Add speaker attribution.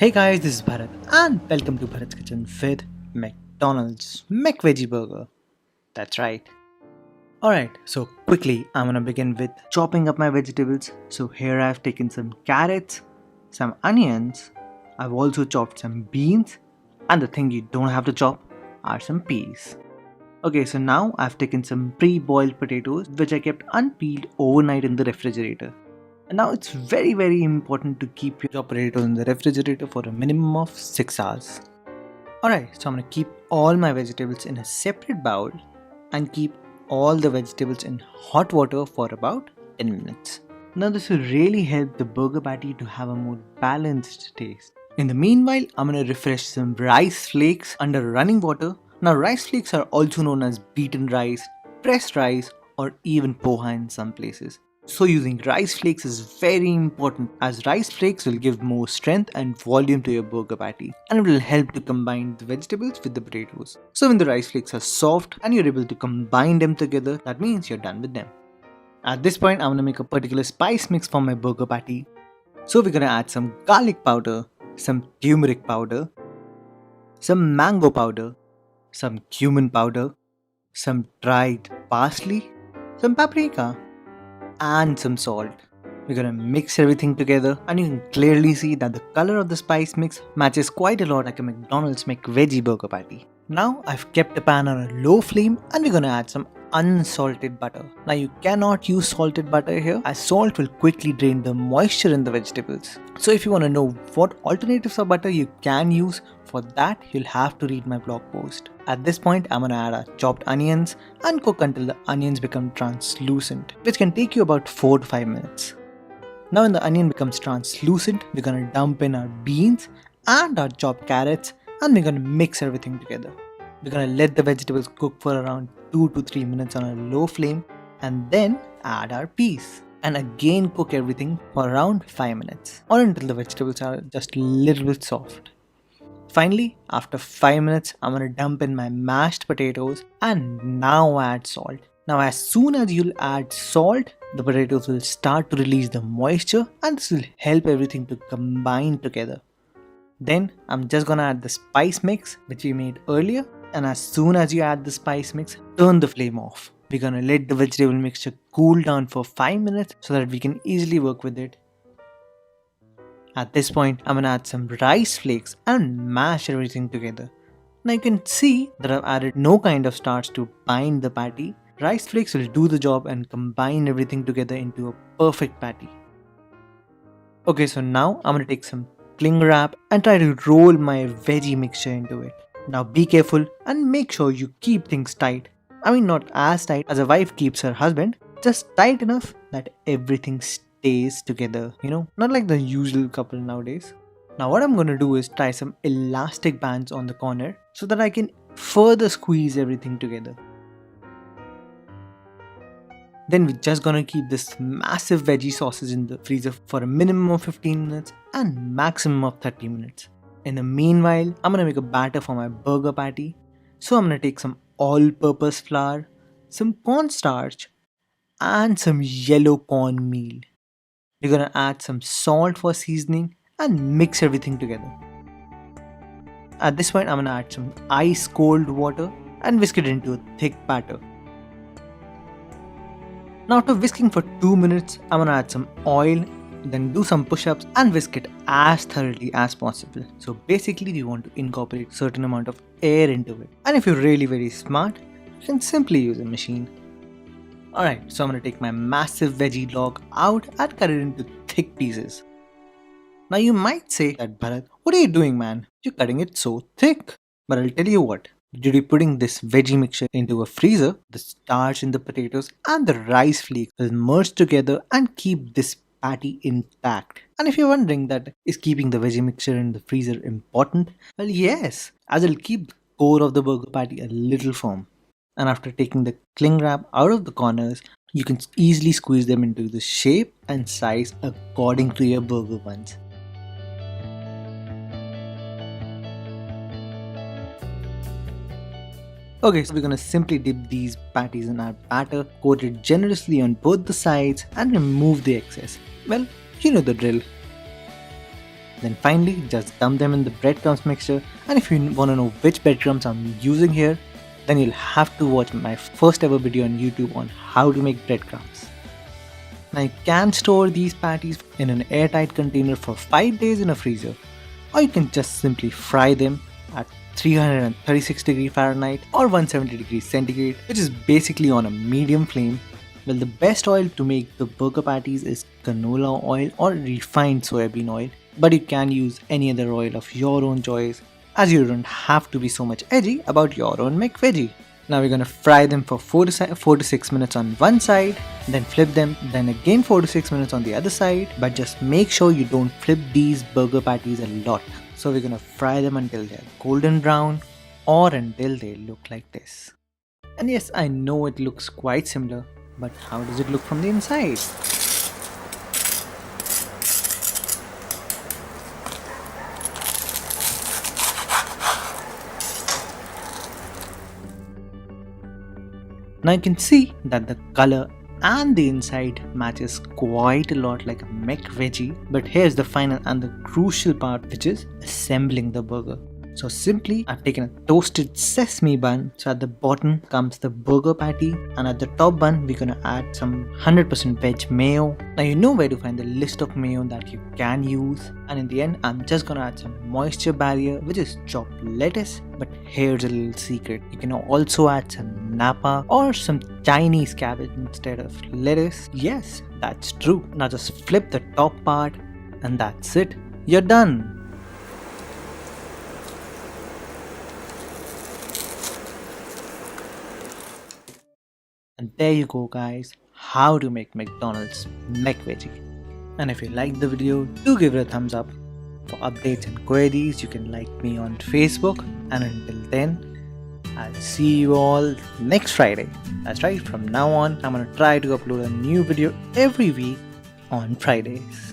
Speaker 1: Hey guys, this is Bharat and welcome to Bharat's Kitchen with McDonald's Mcveggie Burger. That's right. Alright, so quickly I'm gonna begin with chopping up my vegetables. So here I've taken some carrots, some onions, I've also chopped some beans, and the thing you don't have to chop are some peas. Okay, so now I've taken some pre-boiled potatoes which I kept unpeeled overnight in the refrigerator. And now it's very important to keep your potatoes in the refrigerator for a minimum of 6 hours. Alright, so I'm gonna keep all my vegetables in a separate bowl and keep all the vegetables in hot water for about 10 minutes. Now this will really help the burger patty to have a more balanced taste. In the meanwhile, I'm gonna refresh some rice flakes under running water. Now rice flakes are also known as beaten rice, pressed rice, or even poha in some places. So using rice flakes is very important as rice flakes will give more strength and volume to your burger patty and it will help to combine the vegetables with the potatoes. So when the rice flakes are soft and you're able to combine them together, that means you're done with them. At this point, I'm gonna make a particular spice mix for my burger patty. So we're gonna add some garlic powder, some turmeric powder, some mango powder, some cumin powder, some dried parsley, some paprika, and some salt. We're gonna mix everything together and you can clearly see that the color of the spice mix matches quite a lot like a McDonald's Mcveggie burger patty. Now I've kept the pan on a low flame and we're gonna add some unsalted butter. Now you cannot use salted butter here as salt will quickly drain the moisture in the vegetables. So if you want to know what alternatives of butter you can use, for that you'll have to read my blog post. At this point I'm gonna add our chopped onions and cook until the onions become translucent, which can take you about 4 to 5 minutes. Now when the onion becomes translucent, we're gonna dump in our beans and our chopped carrots and we're gonna mix everything together. We're gonna let the vegetables cook for around 2 to 3 minutes on a low flame and then add our peas. And again cook everything for around 5 minutes or until the vegetables are just a little bit soft. Finally, after 5 minutes, I'm gonna dump in my mashed potatoes and now add salt. Now as soon as you'll add salt, the potatoes will start to release the moisture and this will help everything to combine together. Then I'm just gonna add the spice mix which we made earlier, and as soon as you add the spice mix, turn the flame off. We're gonna let the vegetable mixture cool down for 5 minutes so that we can easily work with it. At this point, I'm gonna add some rice flakes and mash everything together. Now you can see that I've added no kind of starch to bind the patty. Rice flakes will do the job and combine everything together into a perfect patty. Okay, so now I'm gonna take some cling wrap and try to roll my veggie mixture into it. Now be careful and make sure you keep things tight. I mean not as tight as a wife keeps her husband, just tight enough that everything stays together, not like the usual couple nowadays. Now what I'm gonna do is tie some elastic bands on the corner so that I can further squeeze everything together. Then we're just gonna keep this massive veggie sausage in the freezer for a minimum of 15 minutes and maximum of 30 minutes. In the meanwhile, I'm gonna make a batter for my burger patty. So I'm gonna take some all-purpose flour, some cornstarch, and some yellow corn meal. We're gonna add some salt for seasoning and mix everything together. At this point, I'm gonna add some ice cold water and whisk it into a thick batter. Now after whisking for 2 minutes, I'm gonna add some oil, then do some push-ups and whisk it as thoroughly as possible. So basically we want to incorporate certain amount of air into it. And if you're really very smart, you can simply use a machine. Alright, so I'm gonna take my massive veggie log out and cut it into thick pieces. Now you might say that Bharat, what are you doing man? You're cutting it so thick. But I'll tell you what. Due to putting this veggie mixture into a freezer, the starch in the potatoes and the rice flakes will merge together and keep this patty intact. And if you're wondering that is keeping the veggie mixture in the freezer important? Well yes, as it'll keep the core of the burger patty a little firm. And after taking the cling wrap out of the corners, you can easily squeeze them into the shape and size according to your burger buns. Okay, so we're gonna simply dip these patties in our batter, coat it generously on both the sides and remove the excess. Well, you know the drill. Then finally, just dump them in the breadcrumbs mixture. And if you want to know which breadcrumbs I'm using here, then you'll have to watch my first ever video on YouTube on how to make breadcrumbs. Now you can store these patties in an airtight container for 5 days in a freezer, or you can just simply fry them at 336°F or 170°C, which is basically on a medium flame. Well, the best oil to make the burger patties is canola oil or refined soybean oil, but you can use any other oil of your own choice, as you don't have to be so much edgy about your own Mcveggie. Now we're gonna fry them for 4 to 6 minutes on one side, then flip them, then again 4 to 6 minutes on the other side, but just make sure you don't flip these burger patties a lot. So we're gonna fry them until they're golden brown or until they look like this. And yes, I know it looks quite similar, but how does it look from the inside? Now you can see that the color and the inside matches quite a lot like a Mcveggie, but here's the final and the crucial part, which is assembling the burger. So simply, I've taken a toasted sesame bun, so at the bottom comes the burger patty, and at the top bun we're gonna add some 100% veg mayo. Now you know where to find the list of mayo that you can use, and in the end I'm just gonna add some moisture barrier, which is chopped lettuce. But here's a little secret, you can also add some napa or some Chinese cabbage instead of lettuce. Yes, that's true. Now just flip the top part and that's it, you're done. And there you go guys, how to make McDonald's Mcveggie. And if you liked the video, do give it a thumbs up. For updates and queries, you can like me on Facebook. And until then, I'll see you all next Friday. That's right, from now on, I'm gonna try to upload a new video every week on Fridays.